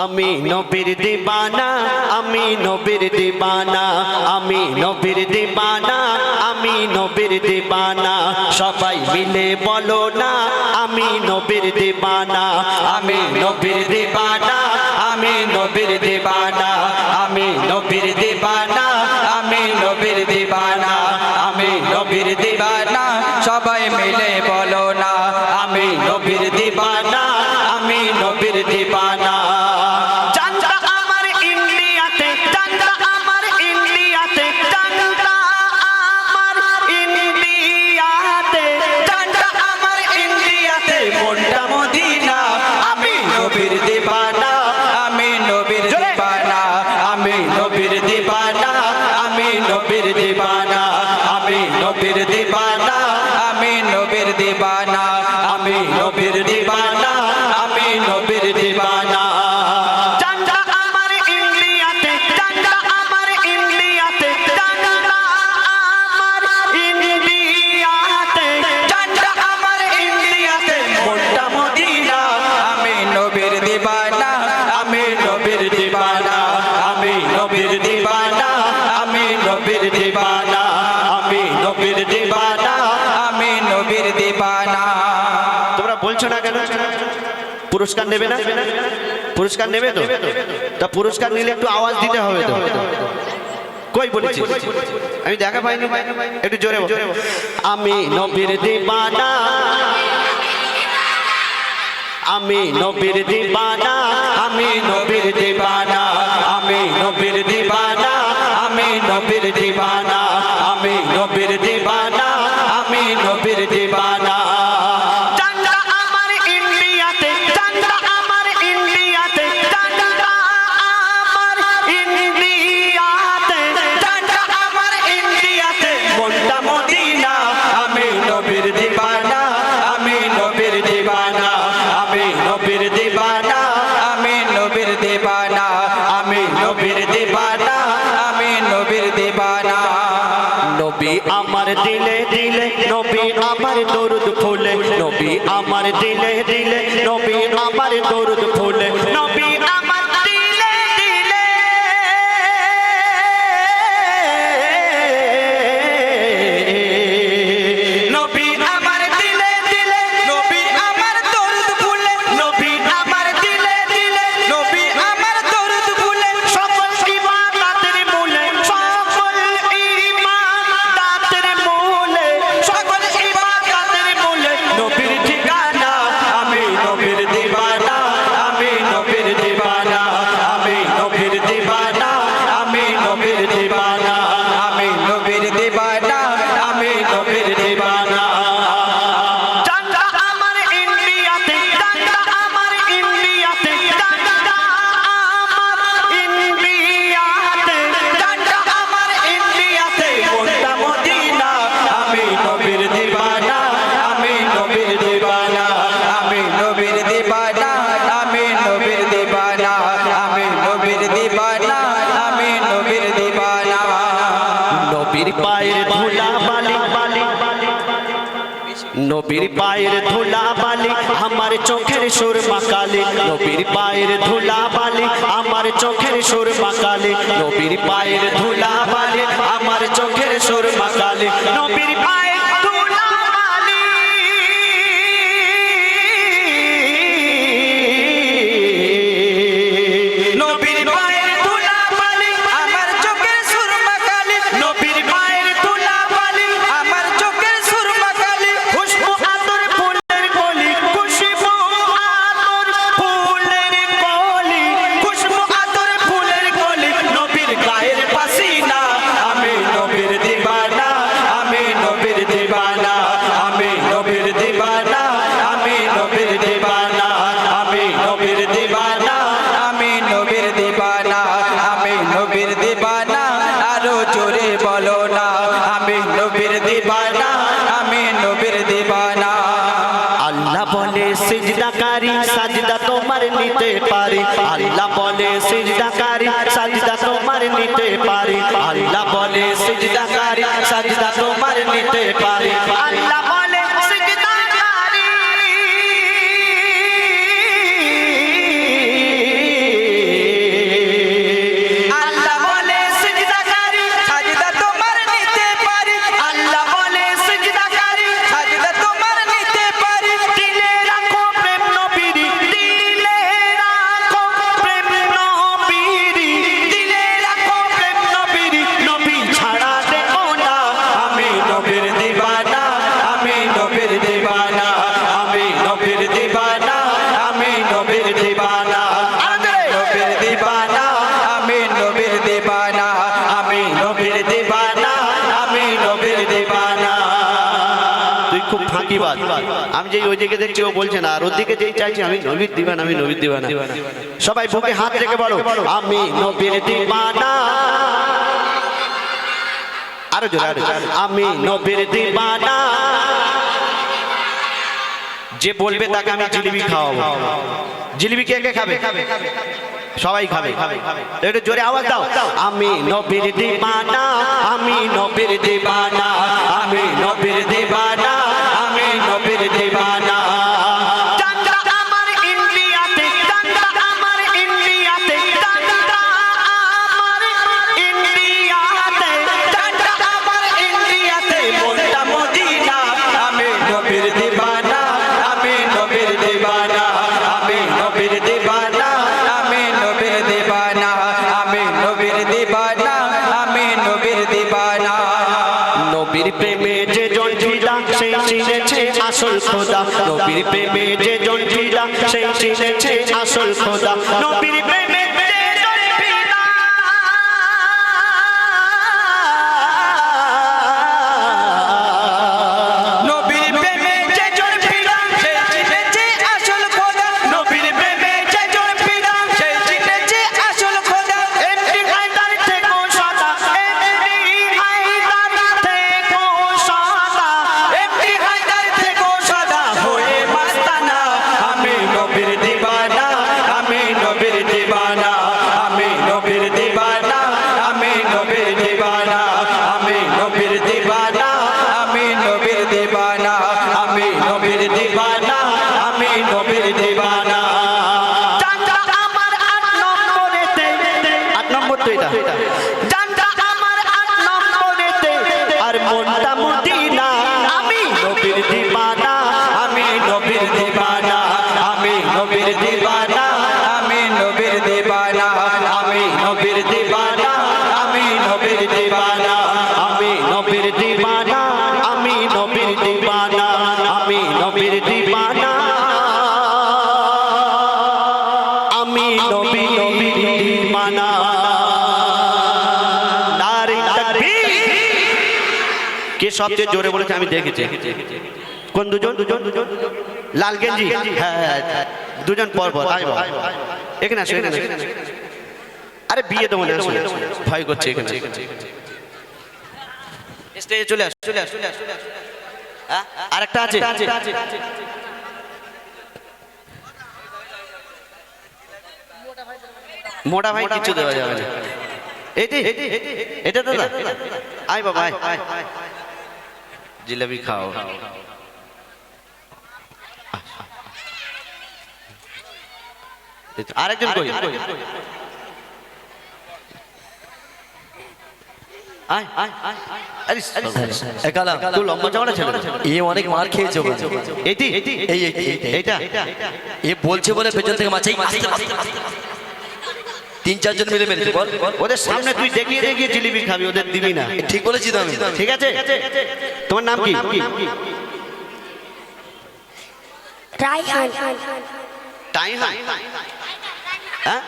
আমি নবীর দিবানা, আমি নবীর দিবানা, আমি নবীর দিবানা, আমি নবীর দিবানা। সবাই মিলে বলো না আমি নবীর দিবানা, আমি নবীর দিবানা, আমি নবীর দিবানা, আমি নবীর দিবানা, আমি নবীর দিবানা, আমি নবীর দিবানা। সবাই মিলে বলো না আমি নবীর দিবানা, আমি নবীর দিবানা। নবীর দিবানা, আমি নবীর দিবানা, আমি নবীর দিবানা, আমি নবীর দিবানা। চান্দা আমার ইন্ডিয়াতে, চান্দা আমার ইন্ডিয়াতে, চান্দা আমার ইন্ডিয়াতে, চান্দা আমার ইন্ডিয়াতে, মনটা মদিনা। আমি নবীর দিবানা, আমি নবীর দিবানা, আমি নবীর দিবানা, আমি নবীর দিবানা, আমি নবীর দিবানা, আমি নবীর দিবানা। তোমরা বলছো না কেন? পুরস্কার নেবে না? পুরস্কার নেবে তো? তা পুরস্কার নিলে একটু আওয়াজ দিতে হবে তো। কই বলেছি? আমি দেখা পাইনি, একটু জোরে বল। আমি নবীর দিবানা, আমি নবীর দিবানা, আমি নবীর দিবানা, আমি নবীর দিবানা, আমি নবীর দিবানা, আমি নবীর দিবানা, আমি নবীর দিবানা। চান্দা আমার ইন্ডিয়াতে, চান্দা আমার ইন্ডিয়াতে, চান্দা আমার ইন্ডিয়াতে, চান্দা আমার ইন্ডিয়াতে, মনটা মদিনা। আমি নবীর দিবানা, আমি নবীর দিবানা, আমি নবীর দিবানা, আমি নবীর দিবানা, আমি নবীর দিবানা, আমি নবীর দিবানা। নবী আমার দিলে দিলে, নবী আমার দরুদ ফুলে, নবী আমার দিলে দিলে, নবী আমার দরুদ ফুলে, নবী আমার দিলে দিলে, নবী আমার দিলে দিলে, নবী আমার দরুদ ফুলে, নবী আমার দিলে দিলে, নবী আমার দরুদ ফুলে। সকল ইবাদতের মূলে, সকল ইবাদতের মূলে, সকল ইবাদতের মূলে নবীর ঠিকানা। আমি নবীর দিবানা, আমি নবীর দিবানা, আমি নবীর দিবানা, আমি নবীর দিবানা, আমি নবীর দিবানা, আমি নবীর দিবানা। চান্দা আমার ইন্ডিয়াতে, চান্দা আমার ইন্ডিয়াতে, চান্দা আমার ইন্ডিয়াতে, চান্দা আমার ইন্ডিয়াতে, মনটা মদিনা। আমি নবীর দিবানা, আমি নবীর দিবানা, আমি নবীর দিবানা, আমি নবীর দিবানা, আমি নবীর দিবানা, আমি নবীর দিবানা। নবীর পায়ের ধুলা বালি বালি, নবীর পায়ের ধুলা বালি আমার চোখের সুরমা কালি, নবীর পায়ের ধুলা বালি আমার চোখের সুরমা কালি, নবীর পায়ের ধুলা বালি আমার চোখের সুরমা কালি, নবীর পায়ের ধুলা বালি, নবীর পায়ের ধুলা বালি আমার চোখের সুরমা কালি, নবীর পায়ের ধুলা বালি আমার চোখের সুরমা কালি। খুশবু আতর ফুলের কলি, খুশবু আতর ফুলের কলি, খুশবু আতর ফুলের কলি, নবীর গায়ের পাসিনা। আমি নবীর দিবানা, আমি নবীর দিবানা, আমি নবীর দিবানা, আমি নবীর দিবানা, আমি নবীর দিবানা, আমি নবীর দিবানা, আমি নবীর দিবানা। আরো জোরে বলো না আমি নবীর দিবানা, আমি নবীর দিবানা। আল্লাহ বলে সিজদাকারী সাজদা তোমার নিতে পারি, আল্লাহ বলে সিজদাকারী সাজদা তোমার নিতে পারি, আল্লাহ বলে সিজদাকারী সাজদা তোমার নিতে পারি, আল্লাহ বলে সিজদাকারী। ফাঁকিবাজ। আমি যেই ওই দিকে দেখছি ও বলছে না, আর ওর দিকে যেই চাইছি আমি নবীর দিবানা, আমি নবীর দিবানা। সবাই বুকে হাত রেখে বলো আমি নবীর দিবানা। আরো জোরে, আরো জোরে। আমি নবীর দিবানা। যে বলবে তাকে আমি জিলিপি খাওয়াবো। জিলিপি কে কে খাবে? সবাই খাবে। একটু জোরে আওয়াজ দাও। আমি নবীর দিবানা, আমি নবীর দিবানা, আমি নবীর দিবানা, আমি নবীর দিবানা। চাঁদা আমার ইন্ডিয়াতে, চাঁদা আমার ইন্ডিয়াতে, চাঁদা আমার ইন্ডিয়াতে, চাঁদা আমার ইন্ডিয়াতে, মনটা মদিনা। আমি নবীর দিবানা, আমি নবীর দিবানা, আমি নবীর দিবানা, আমি নবীর দিবানা, আমি নবীর দিবানা, আমি নবীর দিবানা। নবীর প্রেমে যে জন ফিদা সেই চিনেছে আসল খোদা। নবীর প্রেমে যে জন ফিদা সেই চিনেছে আসল খোদা। নবীর প্রেমে যে জন ফিদা, নবীর প্রেমে যে জন ফিদা সেই চিনেছে আসল খোদা। নবীর প্রেমে যে জন ফিদা সেই চিনেছে আসল খোদা। এমডি হায়দার থেকেও সাদা, এমডি হায়দার থেকেও সাদা, এমডি হায়দার থেকেও সাদা হয়ে মাস্তানা। আমি নবীর দিবানা, আমি নবীর দিবানা, আমি নবীর দিবানা, আমি নবীর দিবানা, আমি নবীর দিবানা, আমি নবীর দিবানা, আমি নবীর দিবানা, আমি নবীর দিবানা। চাঁদা আমার 8 নম্বরেতে, 8 নম্বর তো এটা। চাঁদা আমার 8 নম্বরেতে, আর মনটা মদিনা। আমি নবীর দিবানা, আমি নবীর দিবানা, আমি নবীর দিবানা, আমি নবীর দিবানা, আমি নবীর দিবানা, আমি নবীর দিবানা, আমি নবীর দিবানা, আমি নবীর দিবানা, আমি নবীর দিবানা, আমি নবীর দিবানা। নারে তাকবীর। কে সবচেয়ে জোরে বলেছে আমি দেখেছি? কোন দুজন? লাল গেঞ্জি, হ্যাঁ দুজন পর পর। আয় বাবা, এখানে আসো, এখানে আসো। আরে বিয়ে দেবো না, ভয় করছে এখানে। স্টেজে চলে আস, চলে আস, চলে আস। আরেকটা আছে। মোটা ভাই কিছু দেওয়া যাবে না। এটা দাদা, আয় বাবা আয়, জিলাপি খাও। আরেকজন কই? অনেক মার খেয়েছে। এ বলছে বলে পেছন থেকে মাছ 3-4 জন মিলে মেরেছে। বল ওদের সামনে তুই দেখিয়ে দেখিয়ে জিলিপি খাবি, ওদের দিবি না। ঠিক বলেছি তো আমি। ঠিক আছে, তোমার নাম কি? রাইহান। টাইহান? হ্যাঁ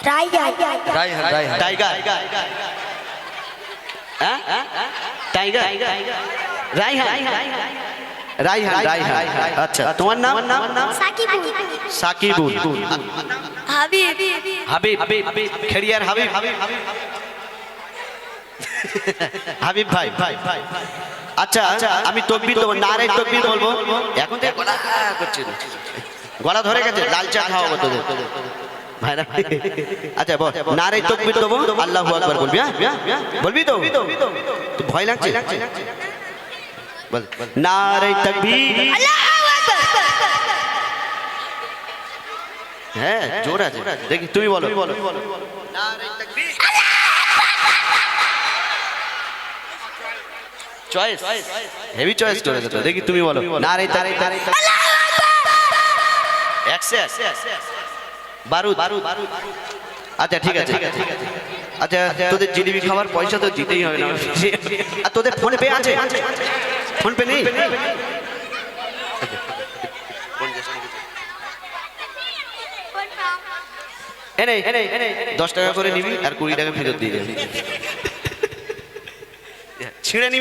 রাইহান। রাইহান। টাইগার? হ্যাঁ টাইগার? রাইহান? রাইহান, রাইহান। আচ্ছা, তোমার নাম? সাকিবুল। সাকিবুল। হাবিব। হাবিব? খেড়িয়ার হাবিব? হাবিব ভাই। আচ্ছা, আমি তকবীর দেবো, নারে তকবীর বলবো। এখন থেকে গলা করছে, গলা ধরে গেছে, লাল চা খাওয়াবো তোদের ভাইরা। আচ্ছা বল, নারে তকবীর দেবো, আল্লাহু আকবার বলবি। হ্যাঁ বলবি তো? ভয় লাগছে? বল নারে তাকবীর। হ্যাঁ জোর আছে, দেখি তুমি বলো। নারে তাকবীর। চয়েস হেভি চয়েস করেছে তো, দেখি তুমি বলো। নারে তাকবীর। বারুদ। আচ্ছা ঠিক আছে। আচ্ছা তোদের জিলিপি খাওয়ার পয়সা তো দিতেই হবে না। আর তোদের ফোন পে আছে? ফোন পে নেই? এনে 10 টাকা করে নিবি আর 20 টাকা ফেরত দিয়ে যাবি। ছিঁড়ে নিবি।